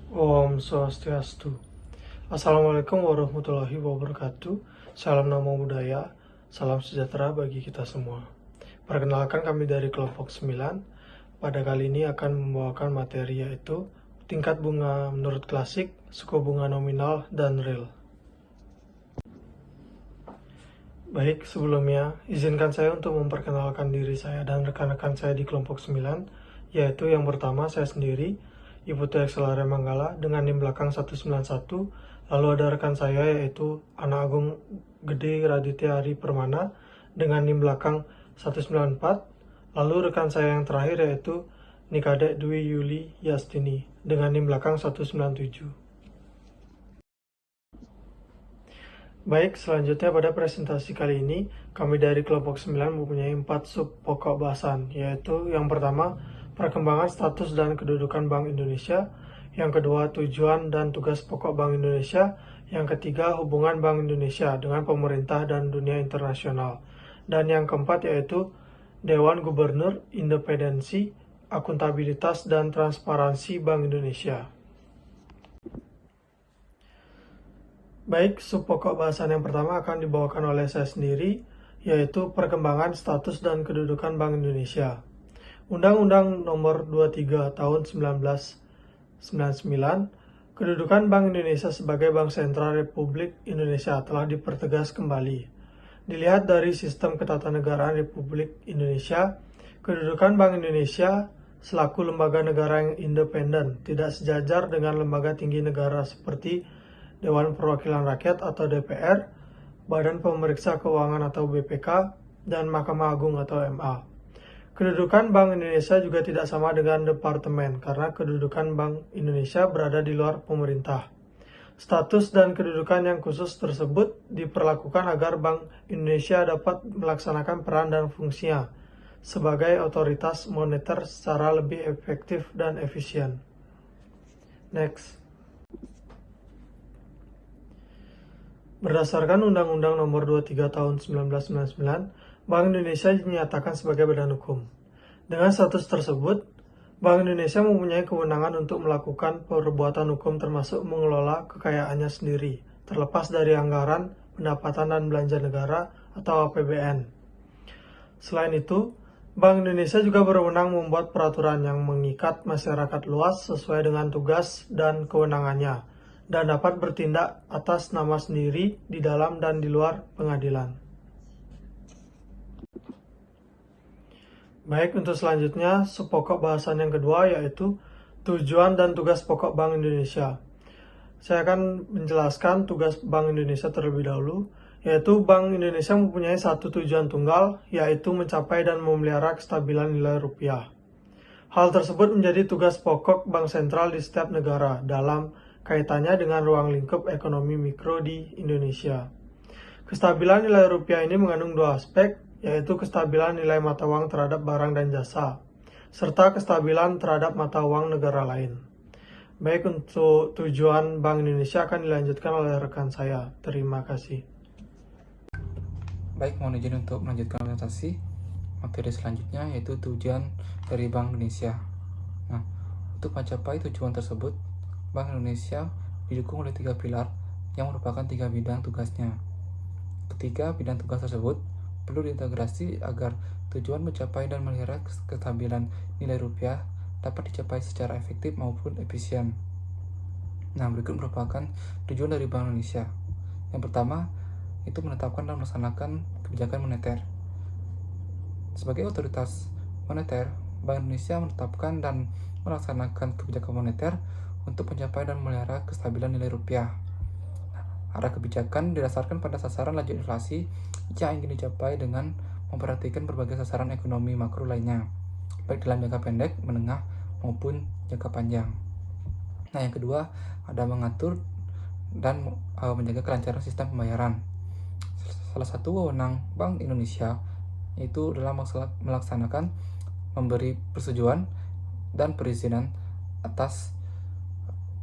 Om Swastiastu. Assalamualaikum warahmatullahi wabarakatuh. Salam Namo Buddhaya. Salam sejahtera bagi kita semua. Perkenalkan, kami dari kelompok 9. Pada kali ini akan membawakan materi yaitu tingkat bunga menurut klasik, suku bunga nominal, dan real. Baik, sebelumnya izinkan saya untuk memperkenalkan diri saya dan rekan-rekan saya di kelompok 9, yaitu yang pertama saya sendiri, Iputu Excelare Manggala dengan NIM belakang 191. Lalu ada rekan saya yaitu Ana Agung Gede Raditya Ari Permana dengan NIM belakang 194. Lalu rekan saya yang terakhir yaitu Nikade Dwi Yuli Yastini dengan NIM belakang 197. Baik, selanjutnya pada presentasi kali ini, kami dari kelompok 9 mempunyai 4 sub pokok bahasan, yaitu yang pertama, perkembangan status dan kedudukan Bank Indonesia, yang kedua, tujuan dan tugas pokok Bank Indonesia, yang ketiga, hubungan Bank Indonesia dengan pemerintah dan dunia internasional, dan yang keempat yaitu Dewan Gubernur, independensi, akuntabilitas, dan transparansi Bank Indonesia. Baik, sub pokok bahasan yang pertama akan dibawakan oleh saya sendiri, yaitu perkembangan status dan kedudukan Bank Indonesia. Undang-Undang Nomor 23 Tahun 1999, kedudukan Bank Indonesia sebagai Bank Sentral Republik Indonesia telah dipertegas kembali. Dilihat dari sistem ketatanegaraan Republik Indonesia, kedudukan Bank Indonesia selaku lembaga negara yang independen tidak sejajar dengan lembaga tinggi negara seperti Dewan Perwakilan Rakyat atau DPR, Badan Pemeriksa Keuangan atau BPK, dan Mahkamah Agung atau MA. Kedudukan Bank Indonesia juga tidak sama dengan departemen karena kedudukan Bank Indonesia berada di luar pemerintah. Status dan kedudukan yang khusus tersebut diperlakukan agar Bank Indonesia dapat melaksanakan peran dan fungsinya sebagai otoritas moneter secara lebih efektif dan efisien. Next. Berdasarkan Undang-Undang Nomor 23 Tahun 1999, Bank Indonesia dinyatakan sebagai badan hukum. Dengan status tersebut, Bank Indonesia mempunyai kewenangan untuk melakukan perbuatan hukum termasuk mengelola kekayaannya sendiri, terlepas dari anggaran, pendapatan dan belanja negara atau APBN. Selain itu, Bank Indonesia juga berwenang membuat peraturan yang mengikat masyarakat luas sesuai dengan tugas dan kewenangannya, dan dapat bertindak atas nama sendiri di dalam dan di luar pengadilan. Baik, untuk selanjutnya, pokok bahasan yang kedua yaitu tujuan dan tugas pokok Bank Indonesia. Saya akan menjelaskan tugas Bank Indonesia terlebih dahulu, yaitu Bank Indonesia mempunyai satu tujuan tunggal, yaitu mencapai dan memelihara kestabilan nilai rupiah. Hal tersebut menjadi tugas pokok Bank Sentral di setiap negara dalam kaitannya dengan ruang lingkup ekonomi mikro di Indonesia. Kestabilan nilai rupiah ini mengandung dua aspek, yaitu kestabilan nilai mata uang terhadap barang dan jasa, serta kestabilan terhadap mata uang negara lain. Baik, untuk tujuan Bank Indonesia akan dilanjutkan oleh rekan saya. Terima kasih. Baik, mohon izin untuk melanjutkan presentasi materi selanjutnya, yaitu tujuan dari Bank Indonesia. Nah, untuk mencapai tujuan tersebut, Bank Indonesia didukung oleh 3 pilar yang merupakan 3 bidang tugasnya. Ketiga bidang tugas tersebut perlu diintegrasi agar tujuan mencapai dan memelihara kestabilan nilai rupiah dapat dicapai secara efektif maupun efisien. Nah, berikut merupakan tujuan dari Bank Indonesia. Yang pertama, itu menetapkan dan melaksanakan kebijakan moneter. Sebagai otoritas moneter, Bank Indonesia menetapkan dan melaksanakan kebijakan moneter untuk mencapai dan memelihara kestabilan nilai rupiah. Arah kebijakan didasarkan pada sasaran laju inflasi yang ingin dicapai dengan memperhatikan berbagai sasaran ekonomi makro lainnya, baik dalam jangka pendek, menengah, maupun jangka panjang. Nah, yang kedua, ada mengatur dan menjaga kelancaran sistem pembayaran. Salah satu wewenang Bank Indonesia yaitu dalam melaksanakan, memberi persetujuan dan perizinan atas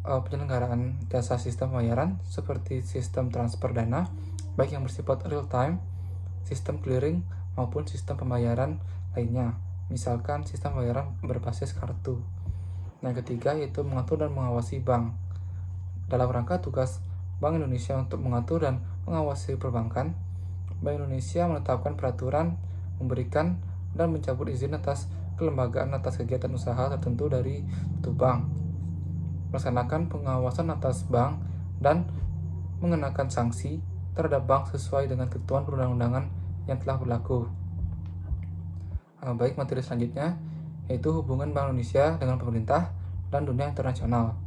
penyelenggaraan jasa sistem pembayaran seperti sistem transfer dana, baik yang bersifat real time, sistem clearing, maupun sistem pembayaran lainnya, misalkan sistem pembayaran berbasis kartu. Nah, yang ketiga yaitu mengatur dan mengawasi bank. Dalam rangka tugas Bank Indonesia untuk mengatur dan mengawasi perbankan, Bank Indonesia menetapkan peraturan, memberikan dan mencabut izin atas kelembagaan atas kegiatan usaha tertentu dari suatu bank, melaksanakan pengawasan atas bank, dan mengenakan sanksi terhadap bank sesuai dengan ketentuan perundang-undangan yang telah berlaku. Baik, materi selanjutnya yaitu hubungan Bank Indonesia dengan pemerintah dan dunia internasional.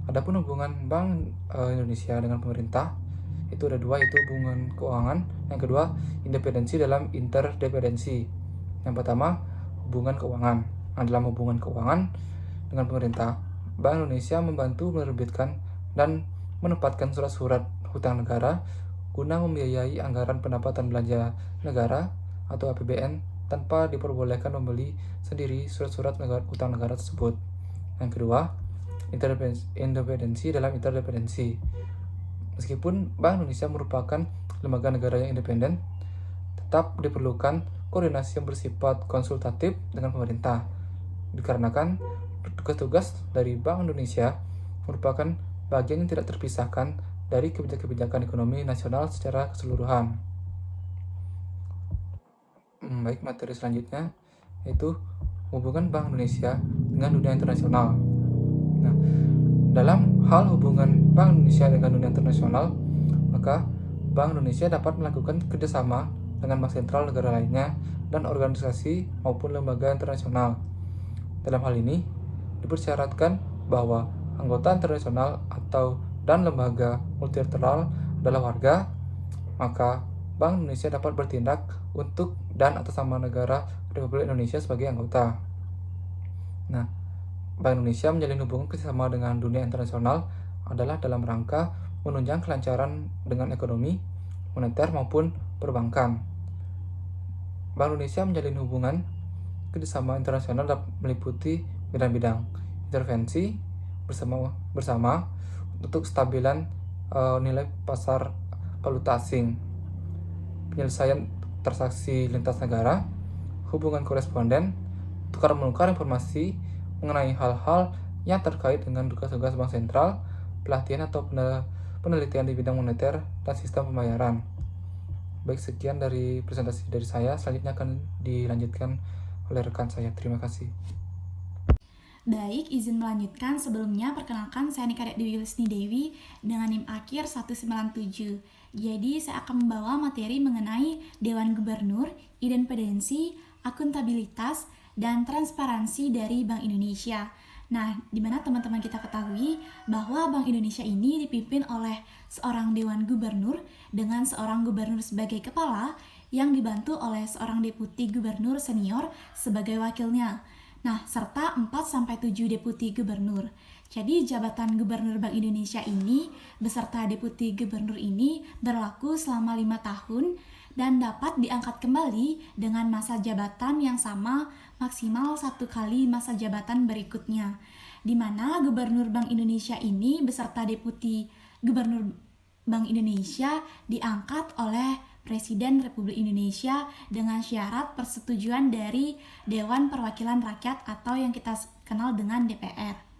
Adapun hubungan Bank Indonesia dengan pemerintah itu ada dua, yaitu hubungan keuangan, yang kedua independensi dalam interdependensi. Yang pertama hubungan keuangan. Nah, dalam hubungan keuangan dengan pemerintah, Bank Indonesia membantu menerbitkan dan menempatkan surat-surat hutang negara guna membiayai anggaran pendapatan belanja negara atau APBN tanpa diperbolehkan membeli sendiri surat-surat hutang negara tersebut. Yang kedua, independensi dalam interdependensi. Meskipun Bank Indonesia merupakan lembaga negara yang independen, tetap diperlukan koordinasi yang bersifat konsultatif dengan pemerintah. Dikarenakan tugas-tugas dari Bank Indonesia merupakan bagian yang tidak terpisahkan dari kebijakan ekonomi nasional secara keseluruhan. Baik, materi selanjutnya yaitu hubungan Bank Indonesia dengan dunia internasional. Nah, dalam hal hubungan Bank Indonesia dengan dunia internasional, maka Bank Indonesia dapat melakukan kerjasama dengan bank sentral negara lainnya dan organisasi maupun lembaga internasional. Dalam hal ini, dipersyaratkan bahwa anggota internasional dan lembaga multilateral adalah warga, maka Bank Indonesia dapat bertindak untuk dan atas nama negara Republik Indonesia sebagai anggota. Nah, Bank Indonesia menjalin hubungan kerjasama dengan dunia internasional adalah dalam rangka menunjang kelancaran dengan ekonomi, moneter maupun perbankan. Bank Indonesia menjalin hubungan kerjasama internasional dapat meliputi bidang-bidang intervensi bersama untuk stabilan nilai pasar valuta asing, penyelesaian transaksi lintas negara, hubungan koresponden, tukar-menukar informasi mengenai hal-hal yang terkait dengan tugas-tugas bank sentral, pelatihan atau penelitian di bidang moneter dan sistem pembayaran. Baik, sekian dari presentasi dari saya. Selanjutnya akan dilanjutkan oleh rekan saya. Terima kasih. Baik, izin melanjutkan. Sebelumnya, perkenalkan saya Nikadek Dewi Lusni Dewi dengan NIM akhir 197. Jadi, saya akan membawa materi mengenai Dewan Gubernur, independensi, akuntabilitas, dan transparansi dari Bank Indonesia. Nah, di mana teman-teman kita ketahui bahwa Bank Indonesia ini dipimpin oleh seorang Dewan Gubernur dengan seorang gubernur sebagai kepala yang dibantu oleh seorang deputi gubernur senior sebagai wakilnya. Nah, serta 4-7 deputi gubernur. Jadi, jabatan Gubernur Bank Indonesia ini beserta deputi gubernur ini berlaku selama 5 tahun dan dapat diangkat kembali dengan masa jabatan yang sama maksimal 1 kali masa jabatan berikutnya. Di mana Gubernur Bank Indonesia ini beserta deputi Gubernur Bank Indonesia diangkat oleh Presiden Republik Indonesia dengan syarat persetujuan dari Dewan Perwakilan Rakyat atau yang kita kenal dengan DPR.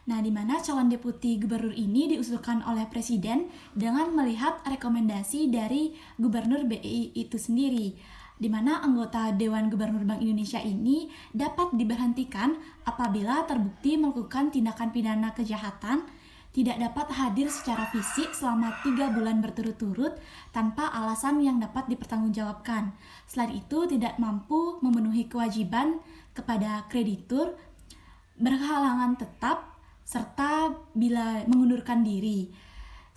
Nah, di mana calon deputi gubernur ini diusulkan oleh Presiden dengan melihat rekomendasi dari Gubernur BI itu sendiri, di mana anggota Dewan Gubernur Bank Indonesia ini dapat diberhentikan apabila terbukti melakukan tindakan pidana kejahatan, tidak dapat hadir secara fisik selama 3 bulan berturut-turut tanpa alasan yang dapat dipertanggungjawabkan. Selain itu, tidak mampu memenuhi kewajiban kepada kreditur, berhalangan tetap, serta bila mengundurkan diri.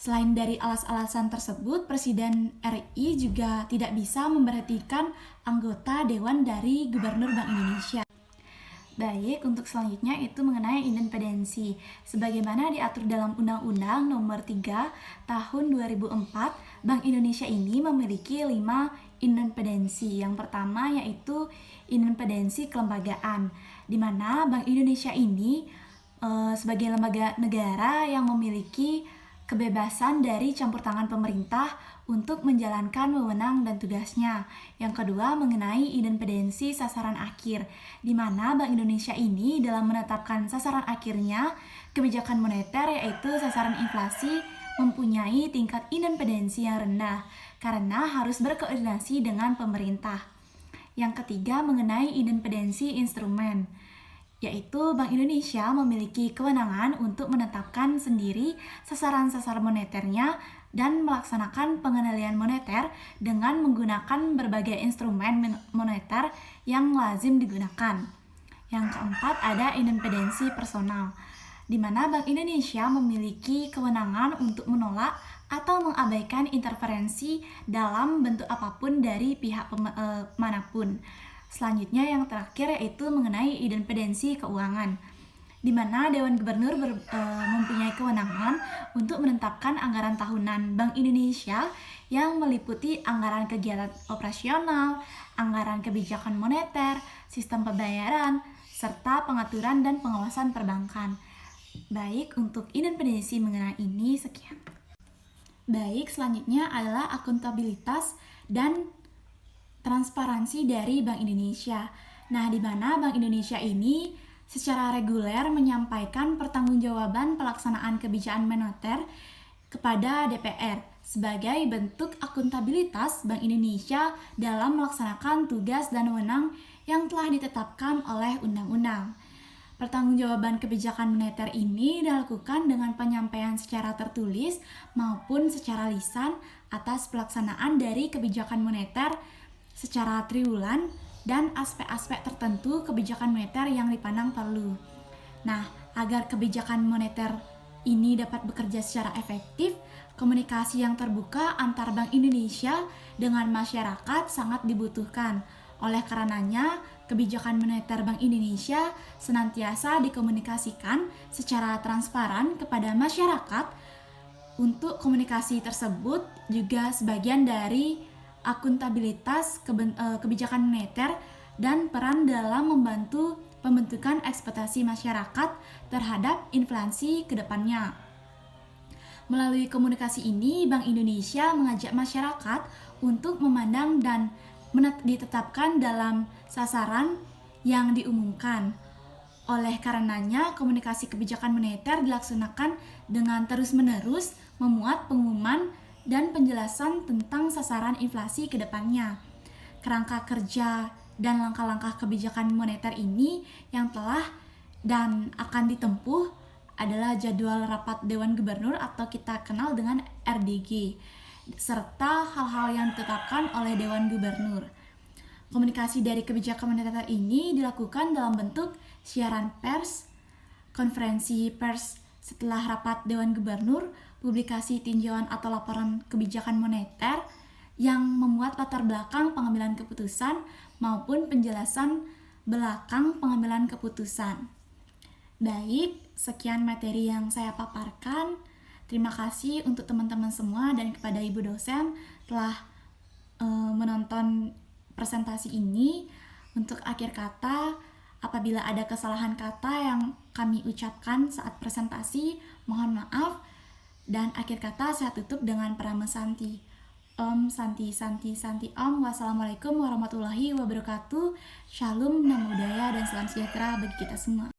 Selain dari alasan tersebut, Presiden RI juga tidak bisa memberhentikan anggota Dewan dari Gubernur Bank Indonesia. Baik, untuk selanjutnya itu mengenai independensi. Sebagaimana diatur dalam Undang-Undang Nomor 3 Tahun 2004, Bank Indonesia ini memiliki 5 independensi. Yang pertama yaitu independensi kelembagaan, di mana Bank Indonesia ini sebagai lembaga negara yang memiliki kebebasan dari campur tangan pemerintah untuk menjalankan wewenang dan tugasnya. Yang kedua, mengenai independensi sasaran akhir, di mana Bank Indonesia ini dalam menetapkan sasaran akhirnya, kebijakan moneter yaitu sasaran inflasi mempunyai tingkat independensi yang rendah karena harus berkoordinasi dengan pemerintah. Yang ketiga, mengenai independensi instrumen, yaitu Bank Indonesia memiliki kewenangan untuk menetapkan sendiri sasaran-sasaran moneternya dan melaksanakan pengendalian moneter dengan menggunakan berbagai instrumen moneter yang lazim digunakan. Yang keempat, ada independensi personal, di mana Bank Indonesia memiliki kewenangan untuk menolak atau mengabaikan interferensi dalam bentuk apapun dari pihak manapun. Selanjutnya yang terakhir yaitu mengenai independensi keuangan, di mana Dewan Gubernur mempunyai kewenangan untuk menetapkan anggaran tahunan Bank Indonesia yang meliputi anggaran kegiatan operasional, anggaran kebijakan moneter, sistem pembayaran, serta pengaturan dan pengawasan perbankan. Baik, untuk independensi mengenai ini sekian. Baik, selanjutnya adalah akuntabilitas dan transparansi dari Bank Indonesia. Nah, di mana Bank Indonesia ini secara reguler menyampaikan pertanggungjawaban pelaksanaan kebijakan moneter kepada DPR sebagai bentuk akuntabilitas Bank Indonesia dalam melaksanakan tugas dan wewenang yang telah ditetapkan oleh undang-undang. Pertanggungjawaban kebijakan moneter ini dilakukan dengan penyampaian secara tertulis maupun secara lisan atas pelaksanaan dari kebijakan moneter secara triwulan dan aspek-aspek tertentu kebijakan moneter yang dipandang perlu. Nah, agar kebijakan moneter ini dapat bekerja secara efektif, komunikasi yang terbuka antar Bank Indonesia dengan masyarakat sangat dibutuhkan. Oleh karenanya, kebijakan moneter Bank Indonesia senantiasa dikomunikasikan secara transparan kepada masyarakat. Untuk komunikasi tersebut juga sebagian dari akuntabilitas kebijakan moneter dan peran dalam membantu pembentukan ekspektasi masyarakat terhadap inflasi ke depannya. Melalui komunikasi ini, Bank Indonesia mengajak masyarakat untuk memandang dan ditetapkan dalam sasaran yang diumumkan. Oleh karenanya, komunikasi kebijakan moneter dilaksanakan dengan terus-menerus memuat pengumuman dan penjelasan tentang sasaran inflasi ke depannya. Kerangka kerja dan langkah-langkah kebijakan moneter ini yang telah dan akan ditempuh adalah jadwal rapat Dewan Gubernur atau kita kenal dengan RDG, serta hal-hal yang ditetapkan oleh Dewan Gubernur. Komunikasi dari kebijakan moneter ini dilakukan dalam bentuk siaran pers, konferensi pers setelah rapat Dewan Gubernur, publikasi tinjauan atau laporan kebijakan moneter yang memuat latar belakang pengambilan keputusan maupun penjelasan belakang pengambilan keputusan. Baik, sekian materi yang saya paparkan. Terima kasih untuk teman-teman semua dan kepada Ibu dosen telah menonton presentasi ini. Untuk akhir kata, apabila ada kesalahan kata yang kami ucapkan saat presentasi, mohon maaf. Dan akhir kata saya tutup dengan Parama Santi. Om Santi Santi Santi Om. Wassalamualaikum warahmatullahi wabarakatuh. Shalom, Namo Buddhaya, dan salam sejahtera bagi kita semua.